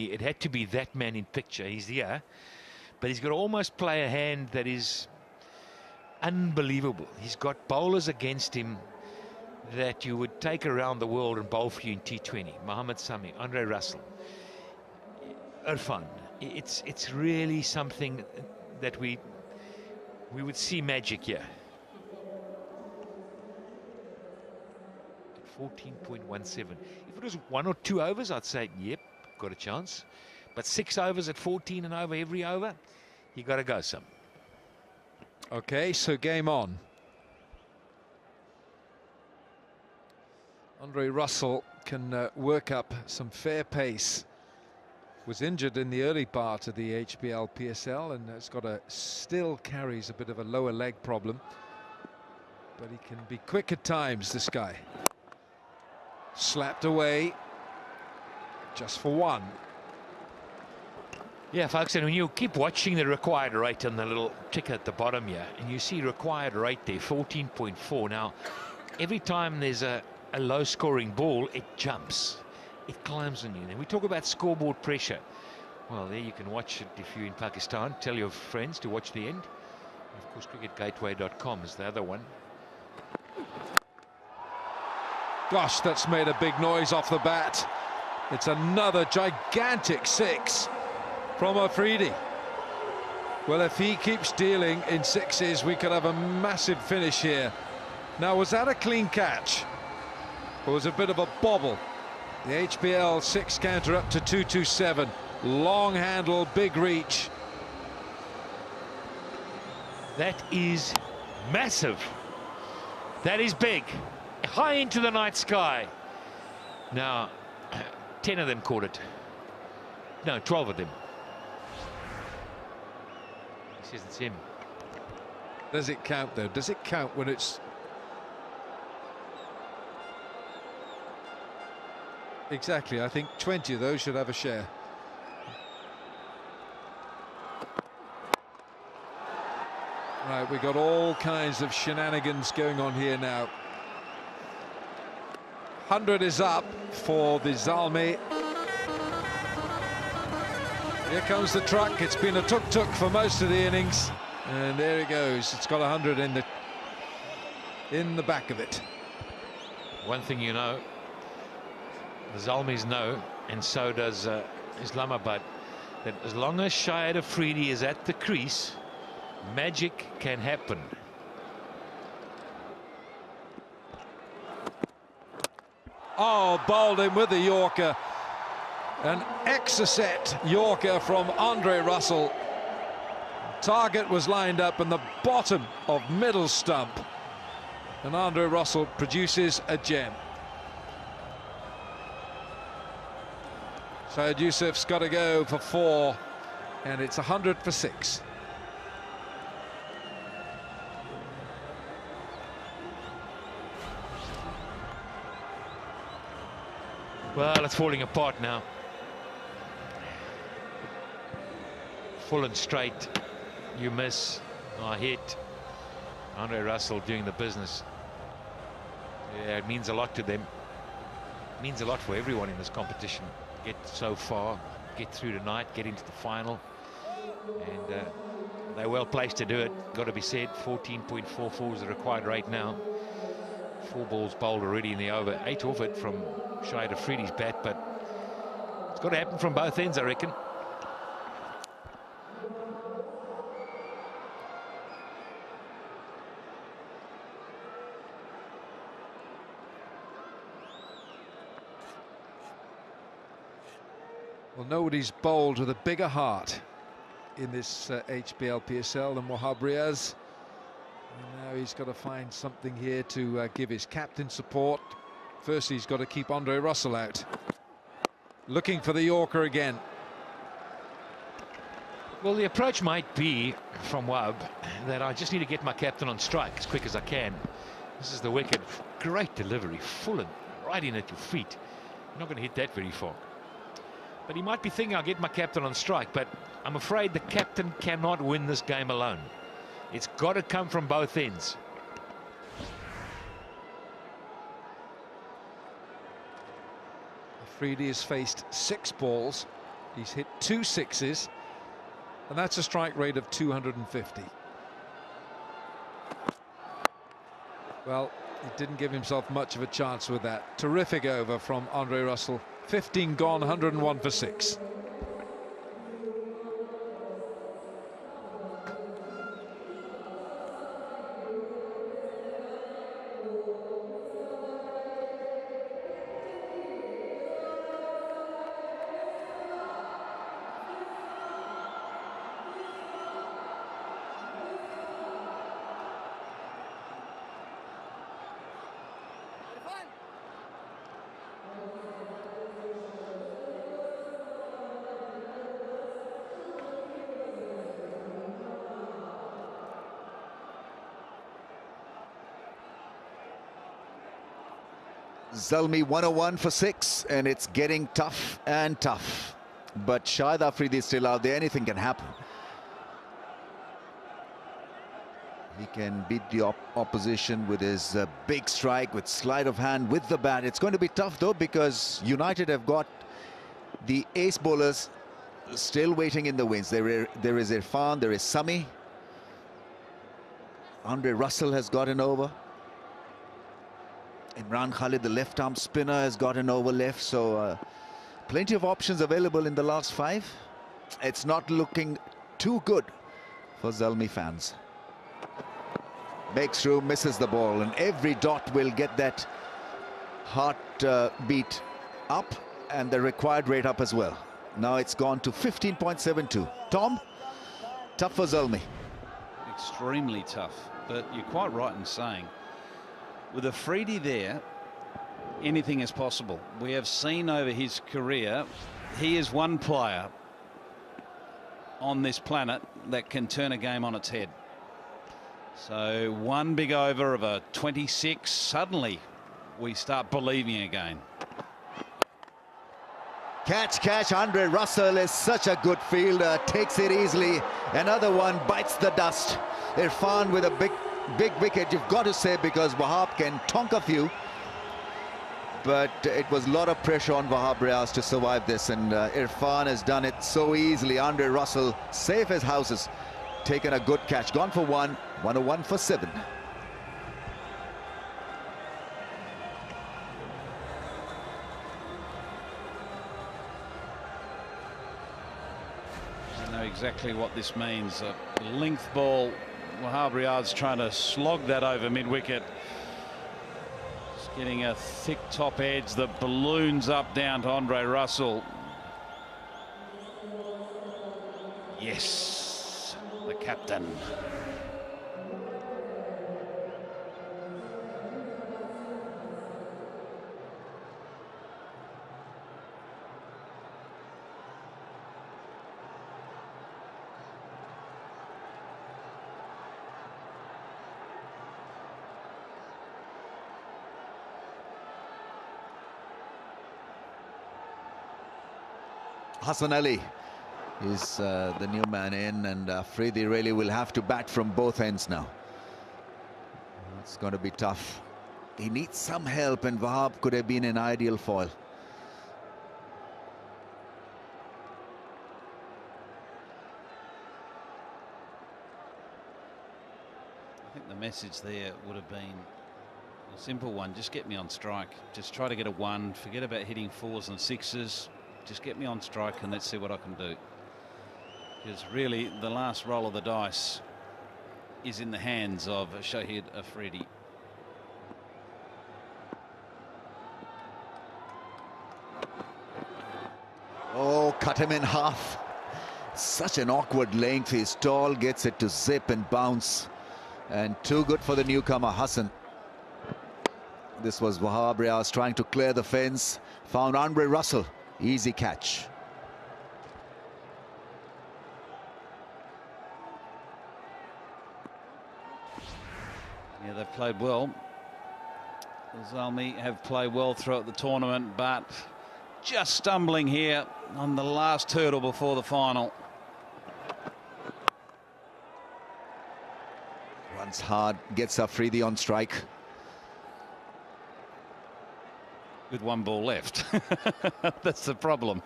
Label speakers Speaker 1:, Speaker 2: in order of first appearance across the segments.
Speaker 1: It had to be that man in picture. He's here, but he's got to almost play a hand that is unbelievable. He's got bowlers against him that you would take around the world and bowl for you in T20. Mohammad Sami, Andre Russell, Irfan. It's really something that we would see magic here. 14.17. If it was 1 or 2 overs, I'd say, yep, got a chance. But 6 overs at 14 and over every over, you got to go some.
Speaker 2: Okay, so game on. Andre Russell can work up some fair pace. Was injured in the early part of the HBL PSL and has got still carries a bit of a lower leg problem. But he can be quick at times, this guy. Slapped away, just for 1.
Speaker 1: Yeah, folks, and when you keep watching the required rate on the little ticker at the bottom here, and you see required rate there, 14.4. Now, every time there's a low-scoring ball, it jumps. It climbs on you. And we talk about scoreboard pressure. Well, there you can watch it if you're in Pakistan. Tell your friends to watch the end. And of course, cricketgateway.com is the other one.
Speaker 2: Gosh, that's made a big noise off the bat. It's another gigantic 6 from Afridi. Well, if he keeps dealing in 6s, we could have a massive finish here. Now, was that a clean catch? Or was it a bit of a bobble? The HBL 6 counter up to 227. Long handle, big reach.
Speaker 1: That is massive. That is big. High into the night sky. Now, 10 of them caught it. No, 12 of them. He says it's him.
Speaker 2: Does it count, though? Does it count when it's... Exactly, I think 20 of those should have a share. Right, we've got all kinds of shenanigans going on here now. 100 is up for the Zalmi. Here comes the truck. It's been a tuk-tuk for most of the innings. And there it goes. It's got 100 in the back of it.
Speaker 1: One thing you know, the Zalmis know, and so does Islamabad, that as long as Shahid Afridi is at the crease, magic can happen.
Speaker 2: Oh, bowled him with the Yorker. An exocet Yorker from Andre Russell. Target was lined up in the bottom of middle stump. And Andre Russell produces a gem. Syed Yusuf's got to go for 4. And it's 100 for 6.
Speaker 1: Well, it's falling apart now. Full and straight. You miss. Hit. Andre Russell doing the business. Yeah, it means a lot to them. It means a lot for everyone in this competition. Get so far, get through tonight, get into the final. And they're well placed to do it. Got to be said, 14.44 is the required rate now. 4 balls bowled already in the over. 8 off it from Shahid Afridi's bat, but it's got to happen from both ends, I reckon.
Speaker 2: Well, nobody's bowled with a bigger heart in this HBL PSL than Wahab Riaz. And now he's got to find something here to give his captain support. Firstly, he's got to keep Andre Russell out. Looking for the Yorker again.
Speaker 1: Well, the approach might be from Wahab that I just need to get my captain on strike as quick as I can. This is the wicket. Great delivery, full and right in at your feet. You're not going to hit that very far. But he might be thinking I'll get my captain on strike, but I'm afraid the captain cannot win this game alone. It's got to come from both ends.
Speaker 2: Afridi has faced 6 balls He's hit 2 sixes, and that's a strike rate of 250. Well, he didn't give himself much of a chance with that. Terrific over from Andre Russell. 15 gone, 101 for 6.
Speaker 3: Zalmi 101 for 6, and it's getting tough and tough. But Shahid Afridi is still out there. Anything can happen. He can beat the opposition with his big strike, with sleight of hand, with the bat. It's going to be tough, though, because United have got the ace bowlers still waiting in the wings. There is Irfan, there is Sami. Andre Russell has gotten over. Imran Khalid, the left-arm spinner, has gotten over left. So plenty of options available in the last 5. It's not looking too good for Zalmi fans. Makes through, misses the ball, and every dot will get that heart beat up and the required rate up as well. Now it's gone to 15.72. Tom, tough for Zalmi.
Speaker 4: Extremely tough, but you're quite right in saying, with Afridi there, anything is possible. We have seen over his career, he is one player on this planet that can turn a game on its head. So one big over of a 26, suddenly we start believing again.
Speaker 3: Catch, Andre Russell is such a good fielder, takes it easily. Another one bites the dust. Irfan with a big wicket, you've got to say, because Wahab can tonk a few. But it was a lot of pressure on Wahab Riaz to survive this, and Irfan has done it so easily. Andre Russell, safe as houses, taken a good catch. Gone for 1, 101 for 7.
Speaker 4: I know exactly what this means. A length ball. Wahab Riaz trying to slog that over mid-wicket. Just getting a thick top edge that balloons up down to Andre Russell. Yes, the captain.
Speaker 3: Hassan Ali is the new man in, and Afridi really will have to bat from both ends now. It's going to be tough. He needs some help, and Wahab could have been an ideal foil.
Speaker 4: I think the message there would have been a simple one: just get me on strike. Just try to get a 1. Forget about hitting 4s and 6s. Just get me on strike and let's see what I can do. Because really the last roll of the dice is in the hands of Shahid Afridi.
Speaker 3: Oh, cut him in half. Such an awkward length. He's tall, gets it to zip and bounce. And too good for the newcomer, Hassan. This was Wahab Riaz trying to clear the fence. Found Andre Russell. Easy catch.
Speaker 4: Yeah, they've played well. The Zalmi have played well throughout the tournament, but just stumbling here on the last hurdle before the final.
Speaker 3: Runs hard, gets Afridi on strike.
Speaker 4: with one ball left. That's the problem.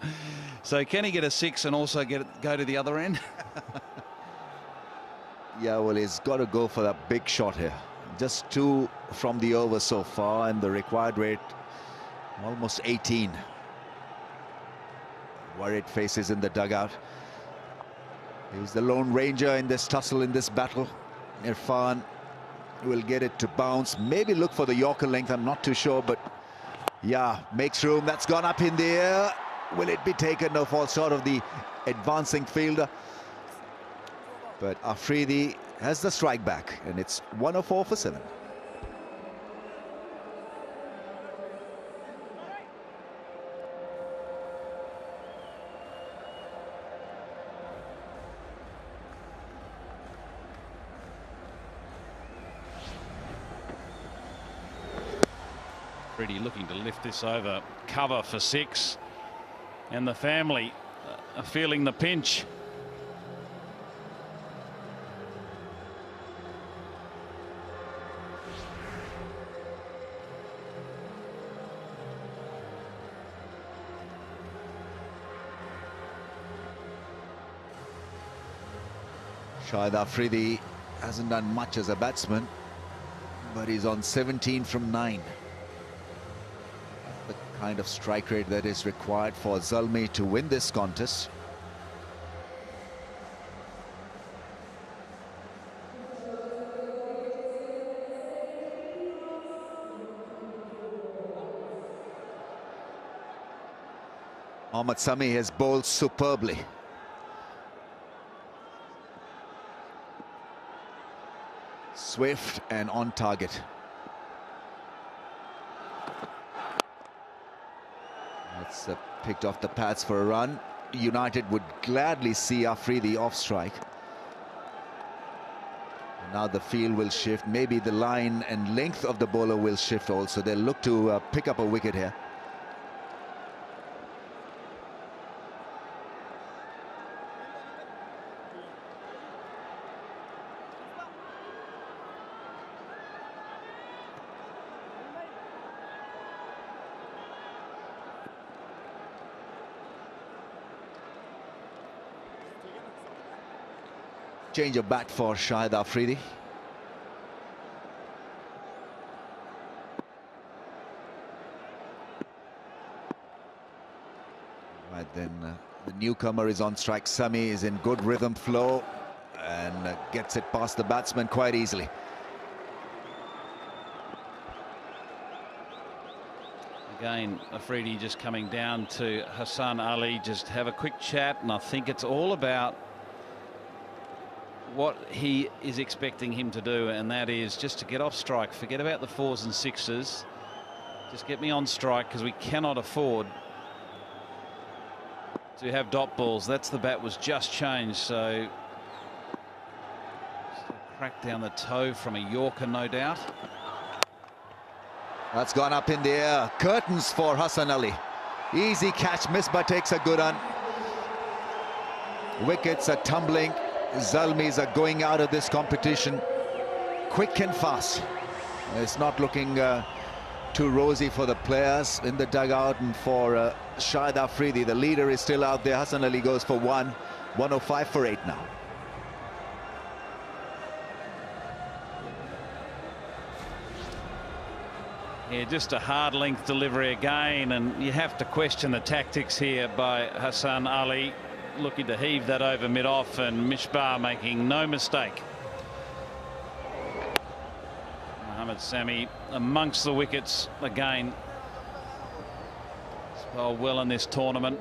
Speaker 4: So can he get a 6 and also go to the other end?
Speaker 3: Yeah, well, he's got to go for that big shot here. Just 2 from the over so far, and the required rate almost 18. Worried faces in the dugout. He's the lone ranger in this tussle, in this battle. Irfan will get it to bounce, maybe look for the Yorker length, I'm not too sure, but yeah, makes room. That's gone up in the air. Will it be taken? No, falls short of the advancing fielder. But Afridi has the strike back, and it's 104 for 7.
Speaker 4: Afridi looking to lift this over, cover for 6, and the family are feeling the pinch.
Speaker 3: Shahid Afridi hasn't done much as a batsman, but he's on 17 from 9. The kind of strike rate that is required for Zalmi to win this contest. Mohammad Sami has bowled superbly. Swift and on target. That's picked off the pads for a run. United would gladly see Afridi off strike. And now the field will shift. Maybe the line and length of the bowler will shift also. They'll look to pick up a wicket here. Change of bat for Shahid Afridi. Right then, the newcomer is on strike. Sami is in good rhythm flow and gets it past the batsman quite easily.
Speaker 4: Again, Afridi just coming down to Hassan Ali, just have a quick chat, and I think it's all about what he is expecting him to do, and that is just to get off strike. Forget about the 4s and 6s. Just get me on strike, because we cannot afford to have dot balls. That's the bat was just changed, so crack down the toe from a Yorker, no doubt.
Speaker 3: That's gone up in the air. Curtains for Hassan Ali. Easy catch. Misbah takes a good one. Wickets are tumbling. Zalmis are going out of this competition quick and fast. It's not looking too rosy for the players in the dugout, and for Shahid Afridi, the leader, is still out there. Hassan Ali goes for 105 for 8 now.
Speaker 4: Yeah, just a hard length delivery again, and you have to question the tactics here by Hassan Ali, looking to heave that over mid-off, and Misbah making no mistake. Mohammad Sami amongst the wickets again. He's bowled well in this tournament.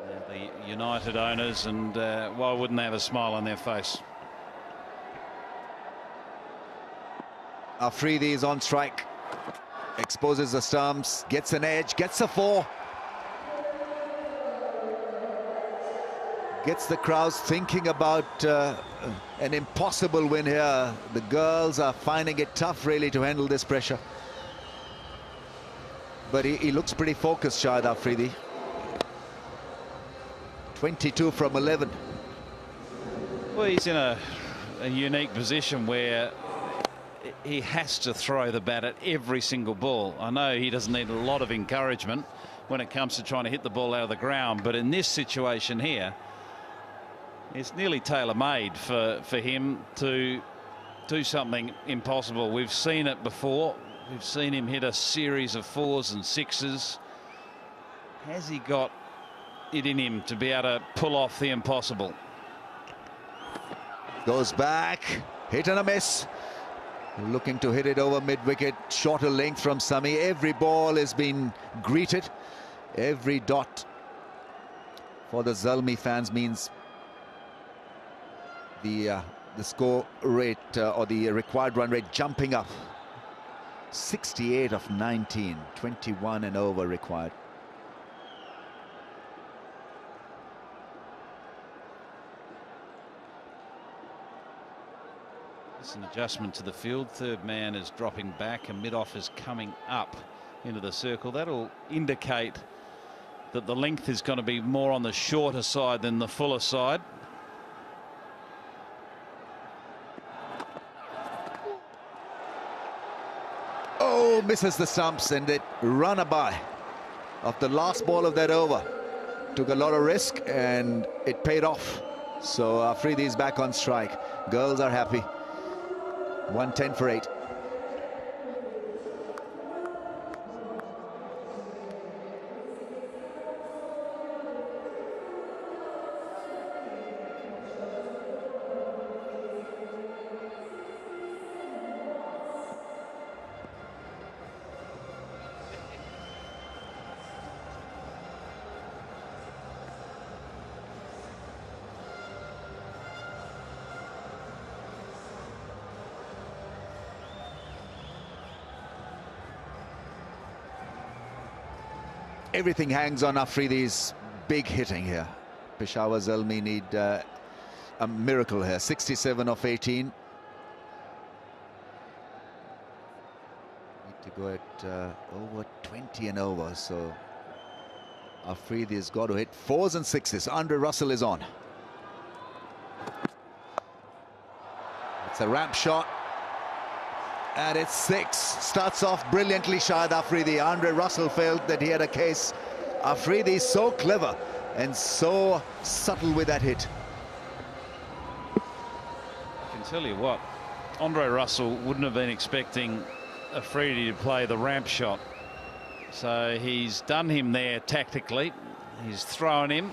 Speaker 4: They're the United owners, and why wouldn't they have a smile on their face?
Speaker 3: Afridi is on strike. Exposes the stumps, gets an edge, gets a 4. Gets the crowds thinking about an impossible win here. The girls are finding it tough really to handle this pressure. But he looks pretty focused, Shahid Afridi. 22 from 11.
Speaker 4: Well, he's in a unique position where he has to throw the bat at every single ball. I know he doesn't need a lot of encouragement when it comes to trying to hit the ball out of the ground, but in this situation here, it's nearly tailor-made for him to do something impossible. We've seen it before. We've seen him hit a series of 4s and 6s. Has he got it in him to be able to pull off the impossible?
Speaker 3: Goes back, hit and a miss. Looking to hit it over mid-wicket, shorter length from Zalmi. Every ball has been greeted. Every dot for the Zalmi fans means the score rate or the required run rate jumping up. 68 of 19, 21 and over required.
Speaker 4: It's an adjustment to the field. Third man is dropping back and mid-off is coming up into the circle. That'll indicate that the length is going to be more on the shorter side than the fuller side.
Speaker 3: Oh, misses the stumps, and it run a by of the last ball of that over. Took a lot of risk and it paid off. So Afridi is back on strike. Girls are happy. 110 for 8. Everything hangs on Afridi's big hitting here. Peshawar Zalmi need a miracle here. 67 of 18. Need to go at over 20 and over. So Afridi has got to hit 4s and 6s. Andre Russell is on. It's a ramp shot. And it's 6. Starts off brilliantly, Shahid Afridi. Andre Russell felt that he had a case. Afridi is so clever and so subtle with that hit.
Speaker 4: I can tell you what, Andre Russell wouldn't have been expecting Afridi to play the ramp shot. So he's done him there tactically. He's thrown him.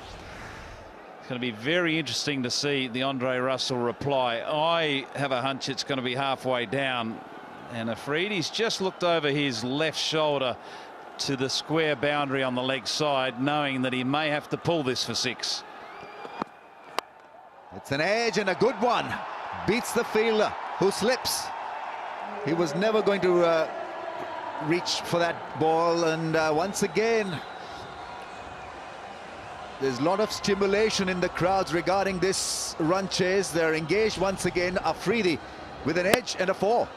Speaker 4: It's going to be very interesting to see the Andre Russell reply. I have a hunch it's going to be halfway down. And Afridi's just looked over his left shoulder to the square boundary on the leg side, knowing that he may have to pull this for 6.
Speaker 3: It's an edge and a good one. Beats the fielder who slips. He was never going to reach for that ball. And once again, there's a lot of stimulation in the crowds regarding this run chase. They're engaged once again. Afridi with an edge and a 4.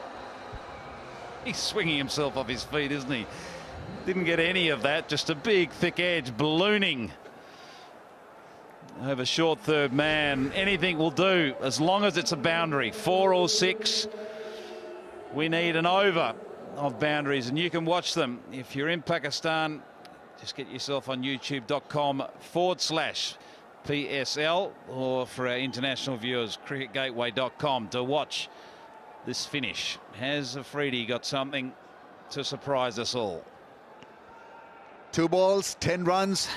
Speaker 4: He's swinging himself off his feet, isn't he? Didn't get any of that. Just a big, thick edge ballooning over short third man. Anything will do as long as it's a boundary. 4 or 6. We need an over of boundaries, and you can watch them if you're in Pakistan. Just get yourself on youtube.com/PSL, or for our international viewers, cricketgateway.com to watch this finish. Has Afridi got something to surprise us all?
Speaker 3: 2 balls, 10 runs.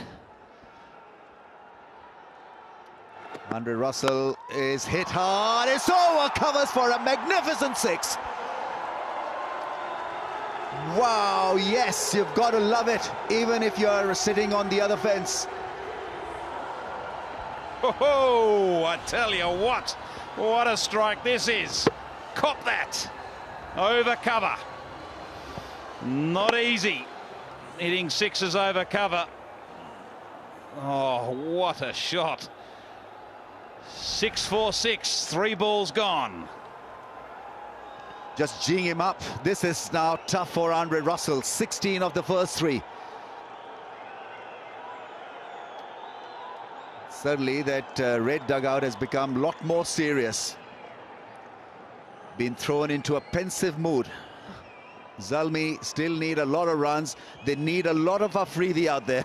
Speaker 3: Andre Russell is hit hard. It's over. Covers for a magnificent 6. Wow, yes, you've got to love it, even if you're sitting on the other fence.
Speaker 4: Oh, I tell you what a strike this is. Cop that. Over cover. Not easy. Hitting 6s over cover. Oh, what a shot. 6 for 6. 3 balls gone.
Speaker 3: Just geeing him up. This is now tough for Andre Russell. 16 of the first 3. Certainly that red dugout has become a lot more serious. been thrown into a pensive mood. Zalmi still need a lot of runs. They need a lot of Afridi out there.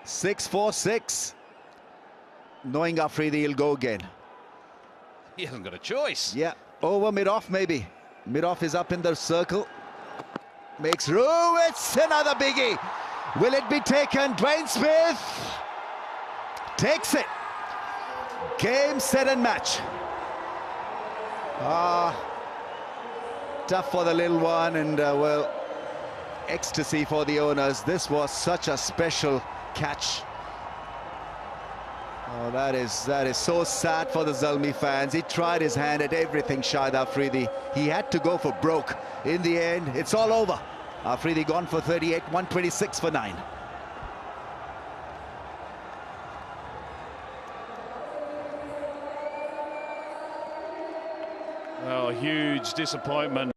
Speaker 3: 6-4-6. Knowing Afridi, he'll go again.
Speaker 4: He hasn't got a choice.
Speaker 3: Yeah, over mid-off maybe. Mid-off is up in the circle. Makes room. It's another biggie. Will it be taken? Dwayne Smith takes it. Game, set and match. Tough for the little one, and well, ecstasy for the owners. This was such a special catch. Oh, that is so sad for the Zalmi fans. He tried his hand at everything, Shahid Afridi. He had to go for broke. In the end, it's all over. Afridi gone for 38, 126 for 9.
Speaker 5: Well, huge disappointment.